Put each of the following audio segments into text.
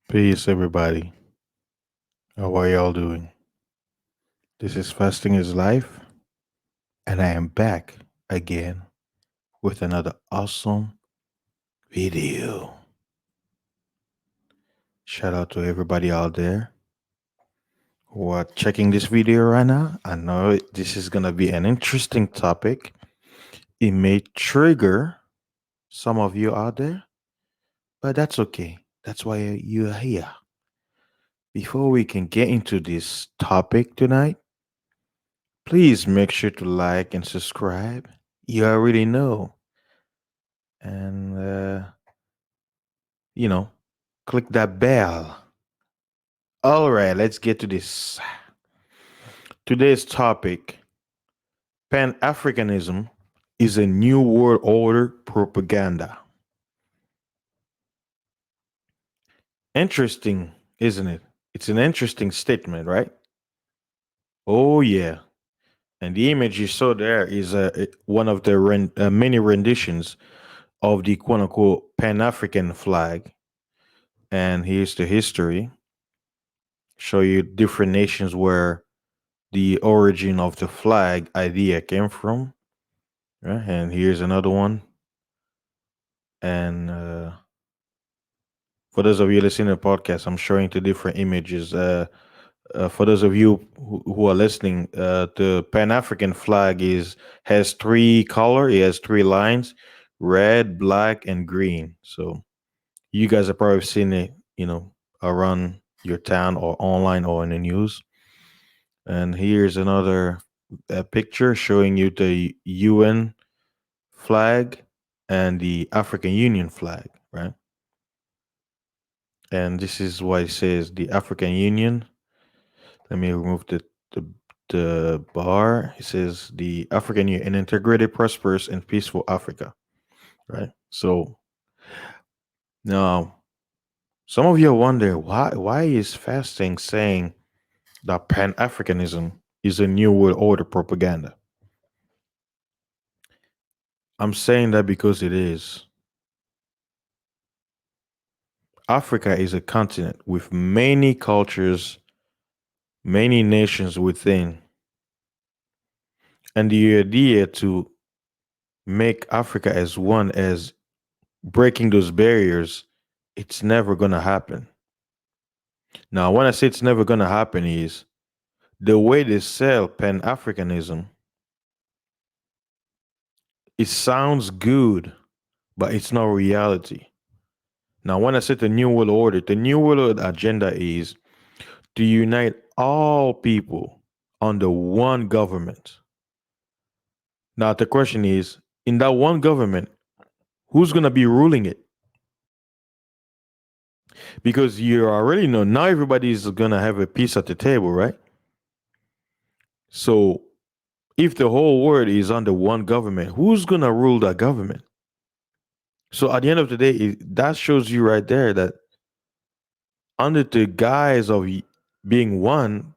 Peace, everybody. How are y'all doing? This is Fasting is Life, and I am back again with another awesome video. Shout out to everybody out there who are checking this video right now. I know this is going to be an interesting topic. It may trigger some of you out there, but that's okay. That's why you're here. Before we can get into this topic tonight, please make sure to like and subscribe. You already know. And, you know, click that bell. All right, let's get to this. Today's topic: Pan Africanism is a New World Order propaganda. Interesting, isn't it? It's an interesting statement, right? Oh, yeah. And the image you saw there is one of the many renditions of the quote unquote Pan African flag. And here's the history, show you different nations where the origin of the flag idea came from. Right? And here's another one. And for those of you listening to the podcast, I'm showing two different images. For those of you who are listening, the Pan African flag is has three color. It has three lines: red, black, and green. So you guys have probably seen it, around your town or online or in the news. And here's another picture showing you the UN flag and the African Union flag, right? And this is why it says the African Union. Let me remove the bar. It says the African Union, an integrated, prosperous, and peaceful Africa, right? So now, some of you wonder why is fasting saying that Pan Africanism is a new world order propaganda? I'm saying that because it is. Africa is a continent with many cultures, many nations within. And the idea to make Africa as one, as breaking those barriers, it's never going to happen. Now, when I say it's never going to happen, is the way they sell Pan Africanism, it sounds good, but it's not reality. Now, when I say the New World Order agenda is to unite all people under one government. Now, the question is, in that one government, who's going to be ruling it? Because you already know now everybody's going to have a piece at the table, right? So, if the whole world is under one government, who's going to rule that government? So, at the end of the day, that shows you right there that under the guise of being one,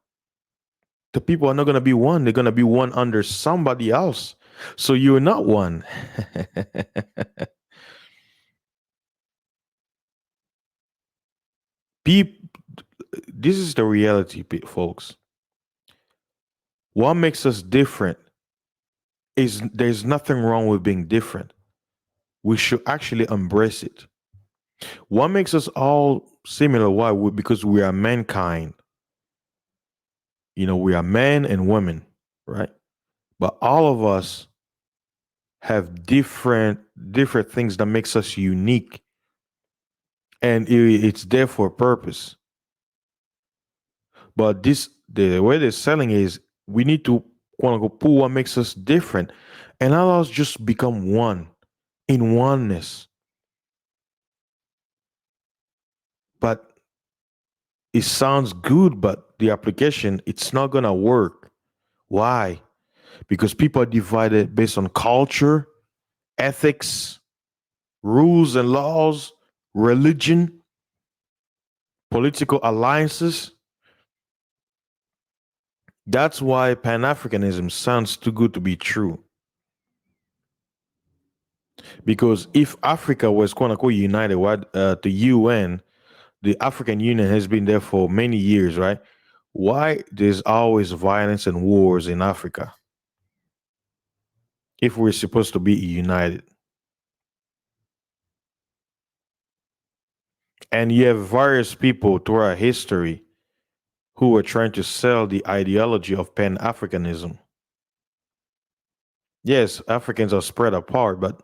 the people are not going to be one. They're going to be one under somebody else. So, you're not one. People, this is the reality, folks. What makes us different is there's nothing wrong with being different. We should actually embrace it. What makes us all similar? Why? Because we are mankind. We are men and women, right? But all of us have different things that makes us unique, and it's there for a purpose. But the way they're selling is we need to quote unquote pull what makes us different, and allow us just become one in oneness. But it sounds good, but the application, it's not gonna work. Why? Because people are divided based on culture, ethics, rules and laws, religion, political alliances. That's why Pan Africanism sounds too good to be true. Because if Africa was quote unquote united, the UN, The African Union has been there for many years, right? Why there's always violence and wars in Africa if we're supposed to be united? And you have various people throughout history who were trying to sell the ideology of Pan Africanism. Yes, Africans are spread apart, but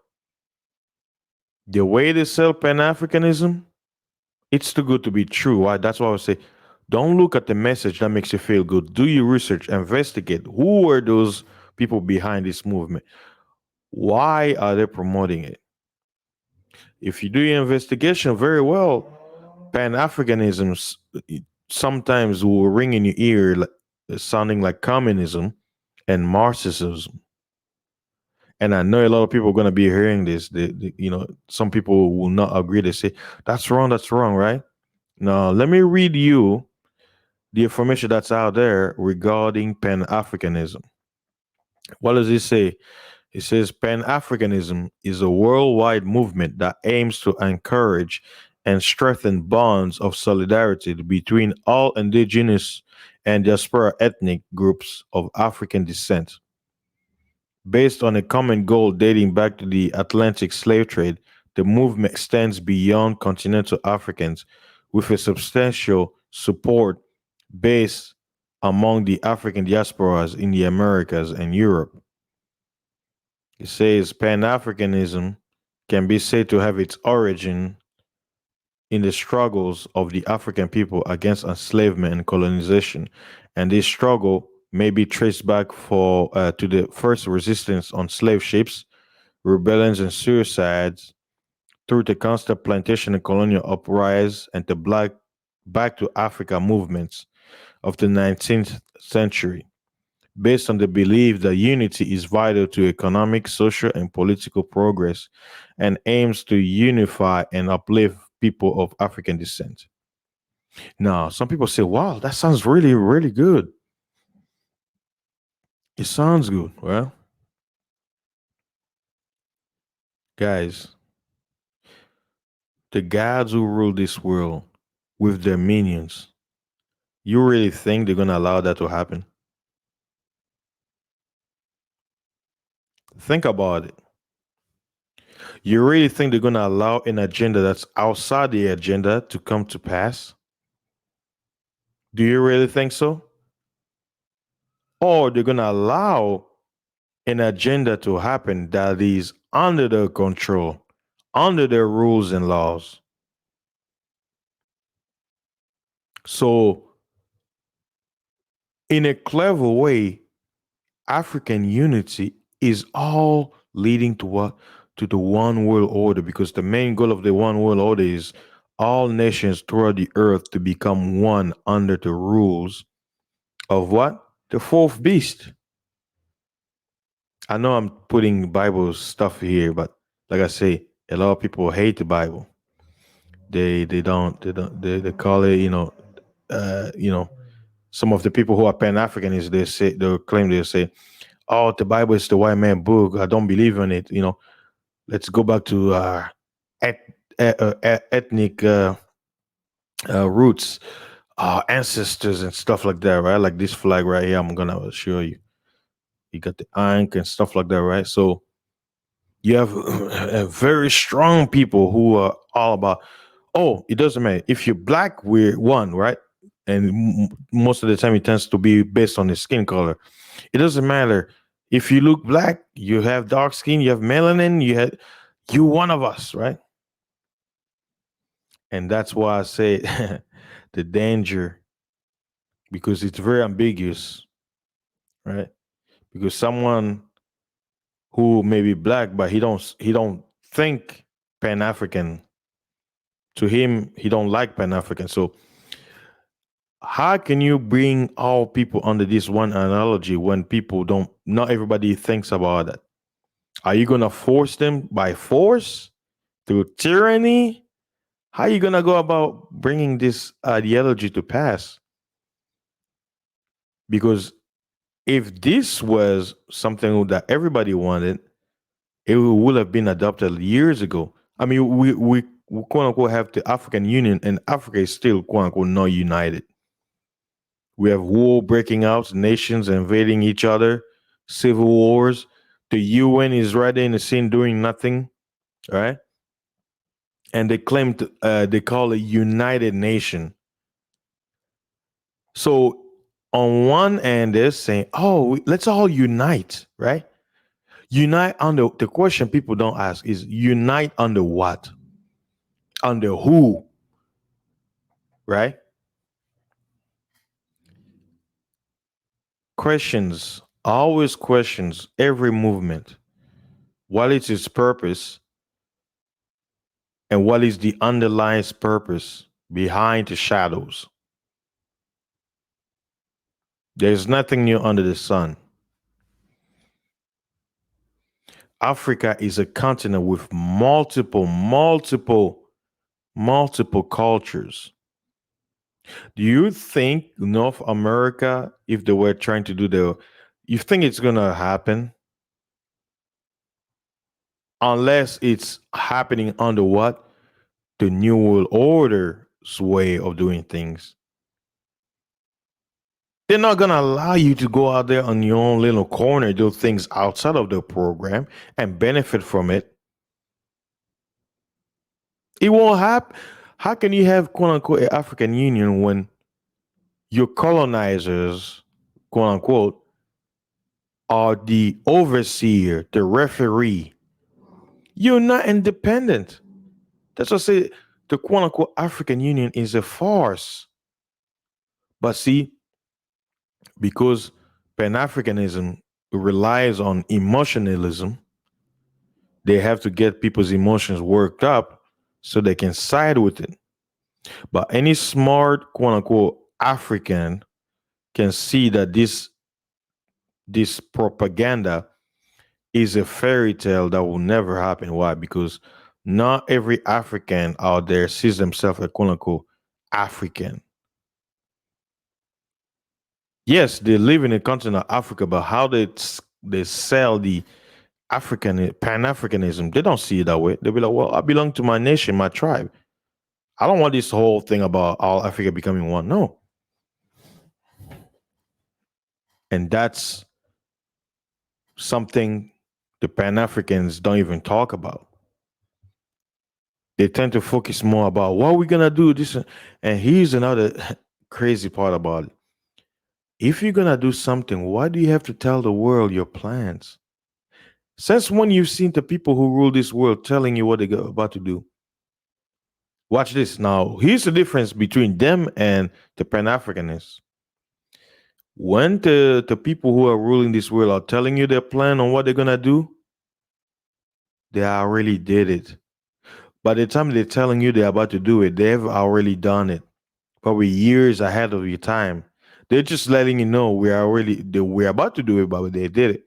the way they sell Pan Africanism, it's too good to be true. Why? That's why I would say, don't look at the message that makes you feel good. Do your research, investigate who were those people behind this movement. Why are they promoting it? If you do your investigation very well, Pan Africanism sometimes will ring in your ear, sounding like communism and Marxism. And I know a lot of people are going to be hearing this. Some people will not agree. They say, that's wrong, right? Now, let me read you the information that's out there regarding Pan Africanism. What does it say? It says Pan Africanism is a worldwide movement that aims to encourage and strengthen bonds of solidarity between all indigenous and diaspora ethnic groups of African descent. Based on a common goal dating back to the Atlantic slave trade, the movement extends beyond continental Africans with a substantial support base among the African diasporas in the Americas and Europe. It says Pan Africanism can be said to have its origin in the struggles of the African people against enslavement and colonization. And this struggle may be traced back to the first resistance on slave ships, rebellions and suicides, through the constant plantation and colonial uprise and the Black Back to Africa movements of the 19th century, based on the belief that unity is vital to economic, social, and political progress and aims to unify and uplift people of African descent. Now, some people say, wow, that sounds really, really good. It sounds good. Well, guys, the gods who rule this world with their minions, you really think they're going to allow that to happen? Think about it. You really think they're going to allow an agenda that's outside the agenda to come to pass? Do you really think so? Or they're going to allow an agenda to happen that is under their control, under their rules and laws? So, in a clever way, African unity is all leading to what? To the one world order, because the main goal of the one world order is all nations throughout the earth to become one under the rules of what? The fourth beast. I know I'm putting Bible stuff here, but like I say, a lot of people hate the Bible. They call it, some of the people who are Pan Africanists, they claim, they say, oh, the Bible is the white man book. I don't believe in it. Let's go back to et, ethnic roots, ancestors and stuff like that, right? Like this flag right here, I'm gonna show you. You got the Ankh and stuff like that, right? So you have very strong people who are all about, oh, it doesn't matter. If you're black, we're one, right? And most of the time, it tends to be based on the skin color. It doesn't matter. If you look black, you have dark skin, you have melanin, you one of us, right? And that's why I say the danger, because it's very ambiguous, right? Because someone who may be black, but he don't think Pan African. To him, he don't like Pan African. So how can you bring all people under this one analogy when people don't? Not everybody thinks about that. Are you gonna force them by force through tyranny? How are you gonna go about bringing this ideology to pass? Because if this was something that everybody wanted, it would have been adopted years ago. I mean, we we quote unquote have the African Union, and Africa is still quote unquote not united. We have war breaking out, nations invading each other, civil wars. The UN is right there in the scene doing nothing, right? And they claim they call it United Nation. So on one end, they're saying, "Oh, let's all unite," right? Unite under the question people don't ask is unite under what? Under who, right? Questions, always questions every movement. What is its purpose and what is the underlying purpose behind the shadows? There's nothing new under the sun. Africa is a continent with multiple cultures. Do you think North America, if they were trying to do you think it's gonna happen? Unless it's happening under what? The New World Order's way of doing things. They're not gonna allow you to go out there on your own little corner, do things outside of the program and benefit from it. It won't happen. How can you have quote unquote a African Union when your colonizers, quote unquote, are the overseer, the referee? You're not independent. That's what I say the quote unquote African Union is a farce. But see, because Pan Africanism relies on emotionalism, they have to get people's emotions worked up so they can side with it. But any smart, quote unquote, African can see that this propaganda is a fairy tale that will never happen. Why? Because not every African out there sees themselves as quote unquote African. Yes, they live in the continent of Africa, but how they sell the African Pan Africanism, they don't see it that way. They'll be like, "Well, I belong to my nation, my tribe. I don't want this whole thing about all Africa becoming one." No, and that's something the Pan Africans don't even talk about. They tend to focus more about what we're gonna do. This and here's another crazy part about it. If you're gonna do something, why do you have to tell the world your plans? Since when you've seen the people who rule this world telling you what they're about to do? Watch this. Now, here's the difference between them and the Pan Africanists. When the people who are ruling this world are telling you their plan on what they're gonna do, they already did it. By the time they're telling you they're about to do it, they've already done it, probably years ahead of your time. They're just letting you know we're about to do it, but they did it.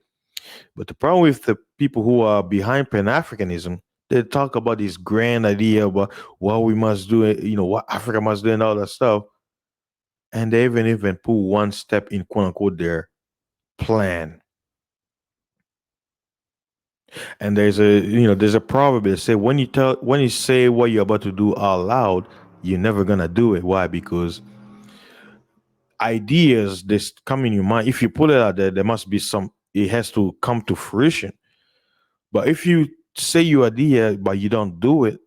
But the problem with the people who are behind Pan Africanism, they talk about this grand idea about what we must do, what Africa must do, and all that stuff. And they even put one step in quote unquote their plan. And there's a proverb that say when you say what you're about to do out loud, you're never gonna do it. Why? Because ideas this come in your mind. If you put it out there, there must be it has to come to fruition. But if you say your idea but you don't do it,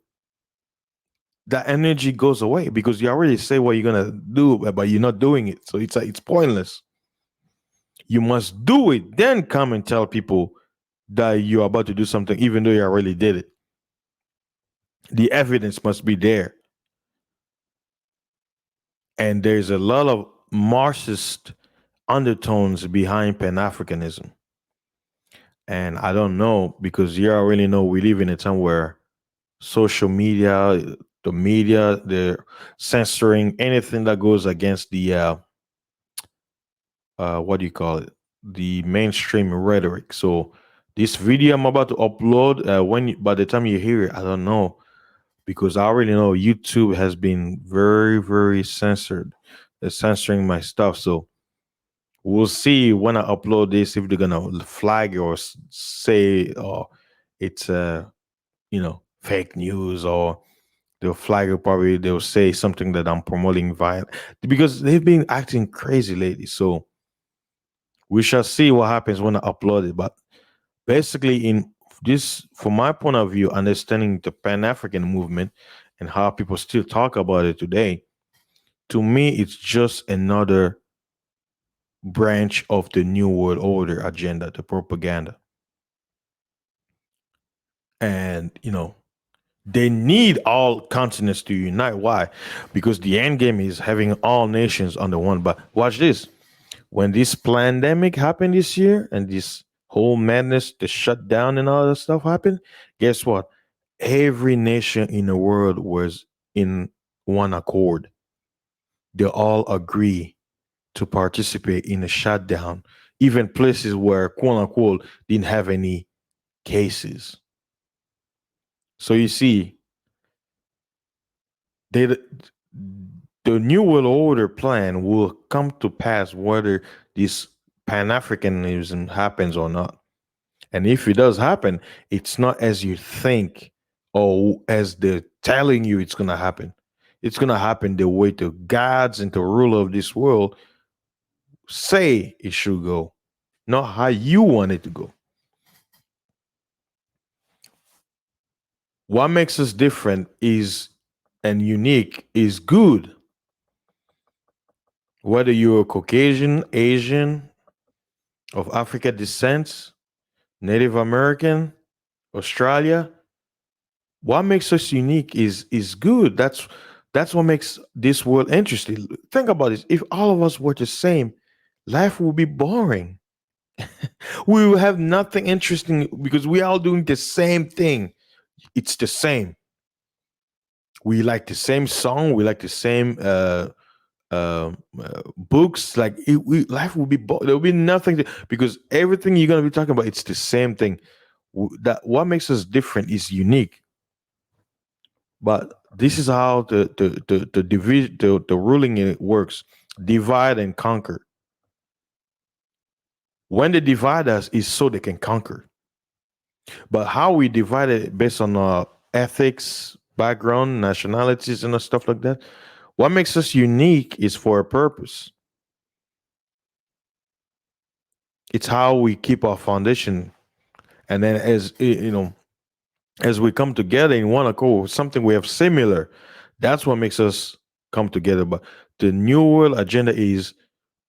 that energy goes away because you already say what you're gonna do, but you're not doing it. So it's pointless. You must do it, then come and tell people that you're about to do something, even though you already did it. The evidence must be there. And there's a lot of Marxist undertones behind Pan Africanism. And I don't know because you already know we live in a time where social media, the media, they're censoring anything that goes against the what do you call it? The mainstream rhetoric. So this video I'm about to upload, by the time you hear it, I don't know because I already know YouTube has been very, very censored. They're censoring my stuff. So we'll see when I upload this if they're gonna flag or say, "Oh, it's fake news," or they'll say something that I'm promoting violence because they've been acting crazy lately. So we shall see what happens when I upload it. But basically, in this, from my point of view, understanding the Pan African movement and how people still talk about it today, to me, it's just another branch of the New World Order agenda, the propaganda. And, they need all continents to unite. Why? Because the end game is having all nations under one. But watch this. When this pandemic happened this year and this whole madness, the shutdown and all that stuff happened, guess what? Every nation in the world was in one accord. They all agree to participate in the shutdown, even places where quote unquote didn't have any cases. So you see, they the New World Order plan will come to pass whether this Pan Africanism happens or not. And if it does happen, it's not as you think or as they're telling you it's going to happen. It's going to happen the way the gods and the ruler of this world say it should go, not how you want it to go. What makes us different is and unique is good. Whether you're Caucasian, Asian, of Africa descent, Native American, Australia, what makes us unique is good. That's what makes this world interesting. Think about this. If all of us were the same, life would be boring. We will have nothing interesting because we all doing the same thing. It's the same. We like the same song. We like the same books. Like life will be there will be nothing because everything you're gonna be talking about it's the same thing. That what makes us different is unique. But this is how the ruling it works: divide and conquer. When they divide us, is so they can conquer. But how we divide it based on ethics, background, nationalities, and stuff like that. What makes us unique is for a purpose. It's how we keep our foundation, and then as we come together in one accord, something we have similar. That's what makes us come together. But the new world agenda is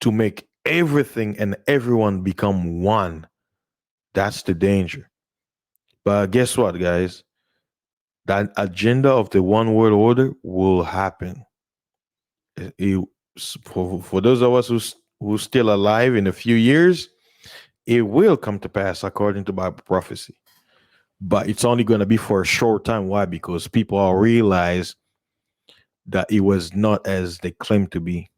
to make everything and everyone become one. That's the danger. But guess what, guys? That agenda of the one world order will happen. For those of us who's still alive in a few years, it will come to pass according to Bible prophecy. But it's only going to be for a short time. Why? Because people all realize that it was not as they claim to be.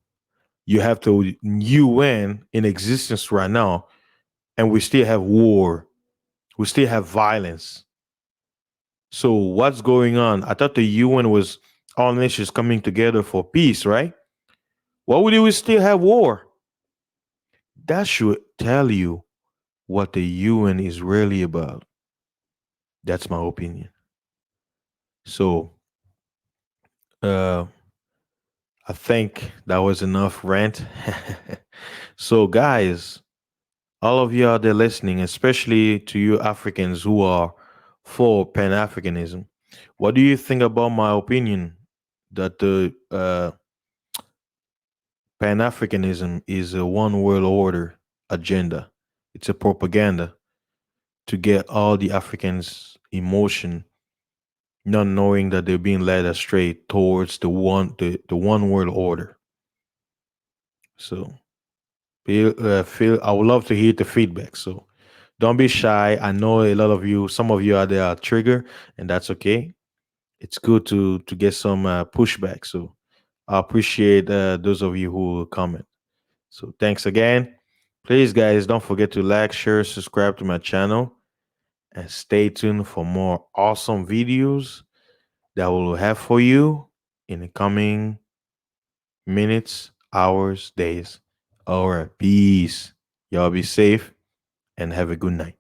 You have the UN in existence right now, and we still have war. We still have violence. So what's going on? I thought the UN was all nations coming together for peace, right? Why would we still have war? That should tell you what the UN is really about. That's my opinion. So uh I think that was enough rant. So guys, all of you out there listening, especially to you Africans who are for Pan Africanism, what do you think about my opinion that the Pan Africanism is a one world order agenda? It's a propaganda to get all the Africans' emotion, not knowing that they're being led astray towards the one world order. So feel I would love to hear the feedback. So don't be shy. I know a lot of you, some of you out there are triggered, and that's okay. It's good to get some pushback. So I appreciate those of you who will comment. So thanks again. Please, guys, don't forget to like, share, subscribe to my channel, and stay tuned for more awesome videos that we'll have for you in the coming minutes, hours, days. All right, peace. Y'all be safe and have a good night.